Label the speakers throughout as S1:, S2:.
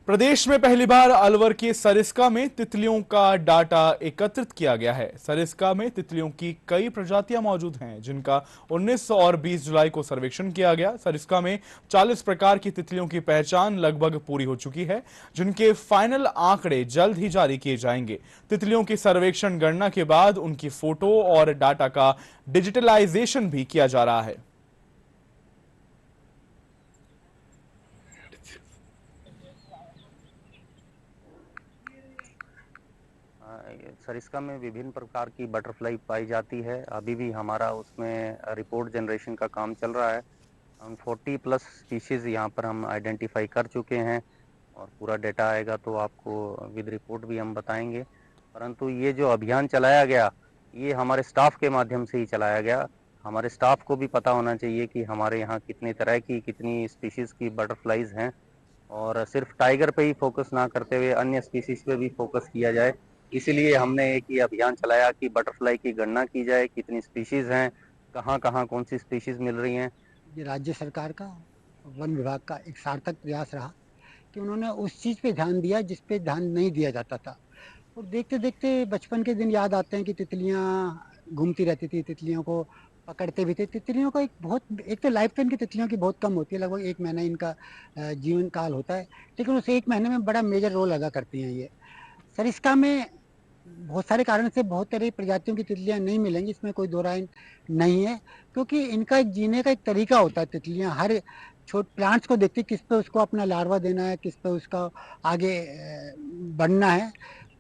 S1: प्रदेश में पहली बार अलवर के सरिस्का में तितलियों का डाटा एकत्रित किया गया है। सरिस्का में तितलियों की कई प्रजातियां मौजूद हैं, जिनका 19 और 20 जुलाई को सर्वेक्षण किया गया। सरिस्का में 40 प्रकार की तितलियों की पहचान लगभग पूरी हो चुकी है, जिनके फाइनल आंकड़े जल्द ही जारी किए जाएंगे। तितलियों की सर्वेक्षण गणना के बाद उनकी फोटो और डाटा का डिजिटलाइजेशन भी किया जा रहा है।
S2: सरिस्का में विभिन्न प्रकार की बटरफ्लाई पाई जाती है। अभी भी हमारा उसमें रिपोर्ट जनरेशन का काम चल रहा है। हम 40 प्लस स्पीशीज यहाँ पर हम आइडेंटिफाई कर चुके हैं और पूरा डेटा आएगा तो आपको विद रिपोर्ट भी हम बताएंगे। परंतु ये जो अभियान चलाया गया, ये हमारे स्टाफ के माध्यम से ही चलाया गया। हमारे स्टाफ को भी पता होना चाहिए कि हमारे यहाँ कितने तरह की, कितनी स्पीशीज की बटरफ्लाईज हैं, और सिर्फ टाइगर पे ही फोकस ना करते हुए अन्य स्पीशीज पे भी फोकस किया जाए। इसीलिए हमने एक ये अभियान चलाया कि बटरफ्लाई की गणना की जाए, कितनी स्पीशीज हैं, कहाँ कहाँ कौन सी स्पीशीज मिल रही हैं।
S3: ये राज्य सरकार का, वन विभाग का एक सार्थक प्रयास रहा कि उन्होंने उस चीज़ पे ध्यान दिया जिस पे ध्यान नहीं दिया जाता था। और देखते देखते बचपन के दिन याद आते हैं कि तितलियां घूमती रहती थी, तितलियों को पकड़ते भी थे। तितलियों का एक तो लाइफ टाइम की तितलियों की बहुत कम होती है, लगभग 1 महीना इनका जीवन काल होता है, लेकिन उस 1 महीने में बड़ा मेजर रोल अदा करती हैं ये। सरिस्का में बहुत सारे कारण से बहुत तरह की प्रजातियों की तितलियां नहीं मिलेंगी, इसमें कोई दो राय नहीं है, क्योंकि इनका एक जीने का एक तरीका होता है। तितलियां हर छोट प्लांट्स को देखती, किस पे उसको अपना लार्वा देना है, किस पे उसका आगे बढ़ना है।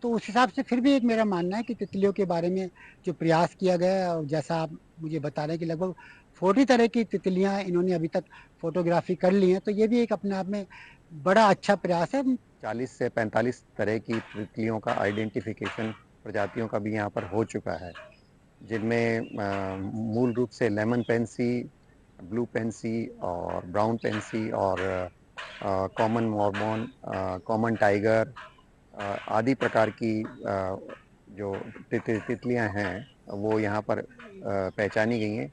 S3: तो उस हिसाब से फिर भी एक मेरा मानना है कि तितलियों के बारे में जो प्रयास किया गया है, और जैसा आप मुझे बता रहे हैं कि लगभग 40 तरह की तितलियां इन्होंने अभी तक फोटोग्राफी कर ली हैं, तो ये भी एक अपने आप में बड़ा अच्छा प्रयास है।
S2: 40 से 45 तरह की तितलियों का आइडेंटिफिकेशन प्रजातियों का भी यहाँ पर हो चुका है, जिनमें मूल रूप से लेमन पेंसी, ब्लू पेंसी और ब्राउन पेंसी और कॉमन मॉर्मोन, कॉमन टाइगर आदि प्रकार की जो तितलियां हैं वो यहाँ पर पहचानी गई हैं।